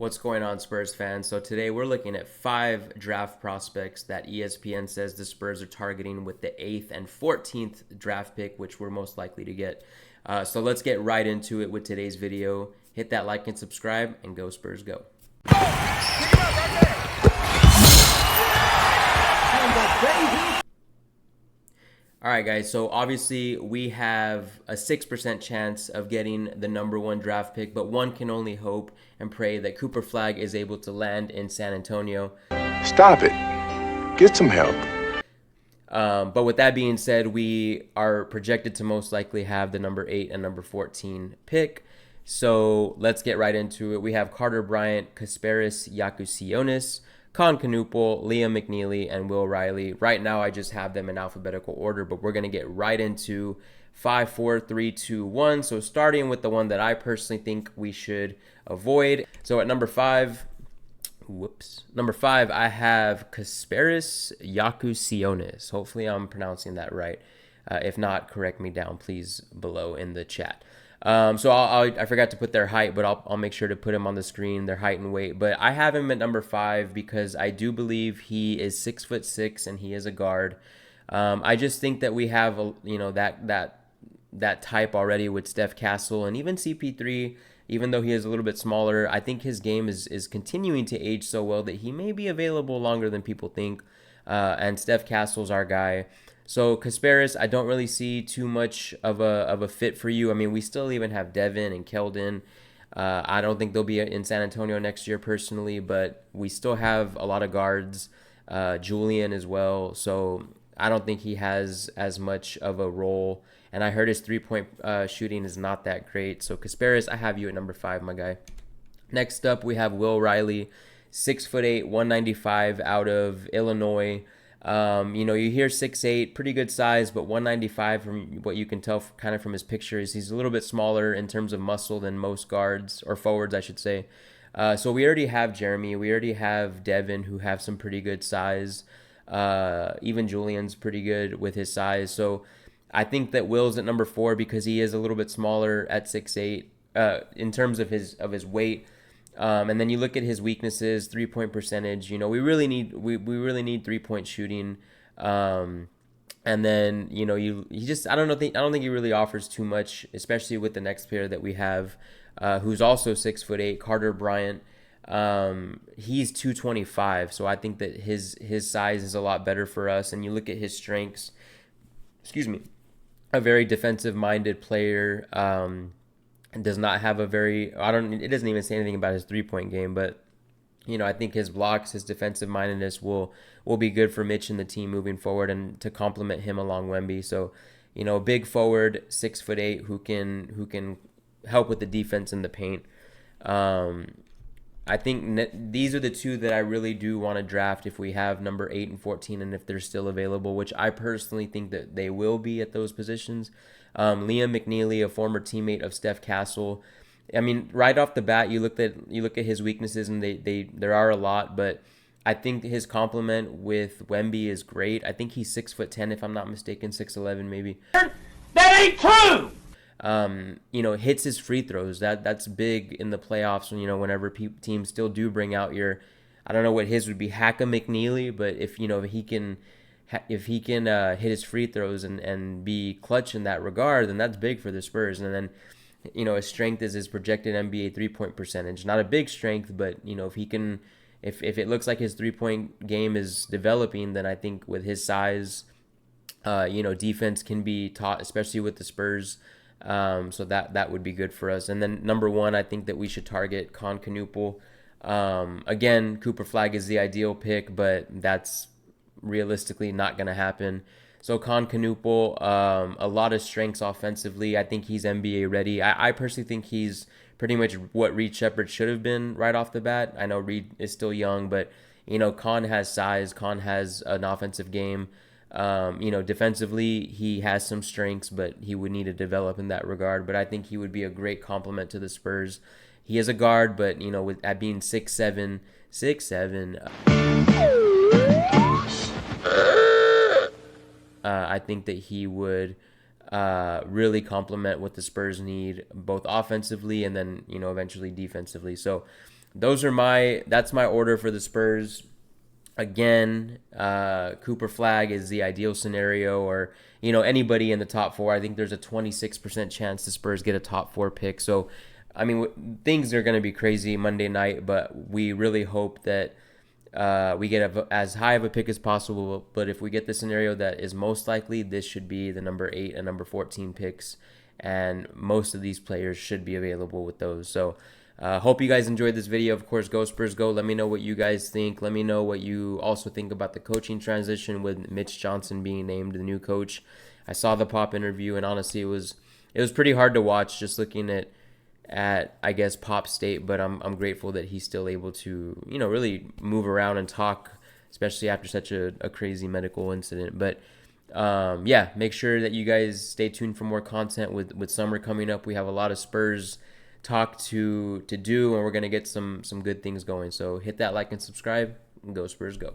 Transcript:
What's going on, Spurs fans? So today we're looking at 5 draft prospects that ESPN says the Spurs are targeting with the 8th and 14th draft pick, which we're most likely to get. So let's get right into it with today's video. Hit that like and subscribe, and go Spurs go. All right, guys, so obviously we have a 6% chance of getting the number 1 draft pick, but one can only hope and pray that Cooper Flagg is able to land in San Antonio. Stop it. Get some help. But with that being said, we are projected to most likely have the number 8 and number 14 pick. So let's get right into it. We have Carter Bryant, Kasparis Jakusionis, Con Canupul, Liam McNeely, and Will Riley. Right now, I just have them in alphabetical order, but we're going to get right into 5, 4, 3, 2, 1. So starting with the one that I personally think we should avoid. So at number 5, I have Kasparis Jakusionis. Hopefully I'm pronouncing that right. If not, correct me down, please, below in the chat. So I forgot to put their height, but I'll make sure to put him on the screen, their height and weight. But I have him at number 5 because I do believe he is 6'6" and he is a guard. I just think that we have that type already with Steph Castle and even CP3. Even though he is a little bit smaller, I think his game is continuing to age so well that he may be available longer than people think. And Steph Castle's our guy. So Kasparis, I don't really see too much of a fit for you. I mean, we still even have Devin and Keldon. I don't think they'll be in San Antonio next year personally, but we still have a lot of guards, Julian as well. So I don't think he has as much of a role. And I heard his three-point shooting is not that great. So Kasparis, I have you at number 5, my guy. Next up, we have Will Riley, 6'8", 195 out of Illinois. You hear 6'8", pretty good size, but 195 from what you can tell kind of from his pictures, he's a little bit smaller in terms of muscle than most guards, or forwards, I should say. So we already have Jeremy. We already have Devin, who have some pretty good size. Even Julian's pretty good with his size. So I think that Will's at number 4 because he is a little bit smaller at 6'8", in terms of his weight. And then you look at his weaknesses, 3-point percentage. We really need 3-point shooting. And then I don't think he really offers too much, especially with the next player that we have, who's also 6'8", Carter Bryant. He's 225, so I think that his size is a lot better for us. And you look at his strengths. A very defensive-minded player. Does not have a very, it doesn't even say anything about his 3-point game, but I think his blocks, his defensive mindedness will be good for Mitch and the team moving forward, and to complement him along Wemby. So big forward, 6'8", who can help with the defense in the paint. I think these are the 2 that I really do want to draft if we have number 8 and 14, and if they're still available, which I personally think that they will be at those positions. Liam McNeely, a former teammate of Steph Castle. I mean, right off the bat, you look at his weaknesses, and there are a lot, but I think his complement with Wemby is great. I think he's 6'10", if I'm not mistaken, 6'11" maybe. That ain't true. Hits his free throws. That's big in the playoffs. Whenever teams still do bring out I don't know what his would be, Hacka McNeely, but if he can hit his free throws and be clutch in that regard, then that's big for the Spurs. And then, his strength is his projected NBA 3-point percentage. Not a big strength, but if it looks like his 3-point game is developing, then I think with his size, defense can be taught, especially with the Spurs. So that would be good for us. And then number 1, I think that we should target Con Canupul. Again, Cooper Flagg is the ideal pick, but that's realistically not going to happen. So Con Canupul, a lot of strengths offensively. I think he's NBA ready. I personally think he's pretty much what Reed Shepherd should have been right off the bat. I know Reed is still young, but Con has size. Con has an offensive game. Defensively, he has some strengths, but he would need to develop in that regard. But I think he would be a great complement to the Spurs. He is a guard, but at being 6'7", I think that he would really complement what the Spurs need, both offensively and then eventually defensively. So that's my order for the Spurs. Again, Cooper Flag is the ideal scenario, or anybody in the top four. I think there's a 26% chance the Spurs get a top four pick. So, I mean, things are going to be crazy Monday night, but we really hope that we get as high of a pick as possible. But if we get the scenario that is most likely, this should be the number 8 and number 14 picks, and most of these players should be available with those. So hope you guys enjoyed this video. Of course, go Spurs go. Let me know what you guys think. Let me know what you also think about the coaching transition with Mitch Johnson being named the new coach. I saw the Pop interview, and honestly, it was pretty hard to watch just looking at I guess Pop State, but I'm grateful that he's still able to really move around and talk, especially after such a crazy medical incident. But yeah, make sure that you guys stay tuned for more content with summer coming up. We have a lot of Spurs talk to do, and we're gonna get some good things going. So hit that like and subscribe, and go Spurs go.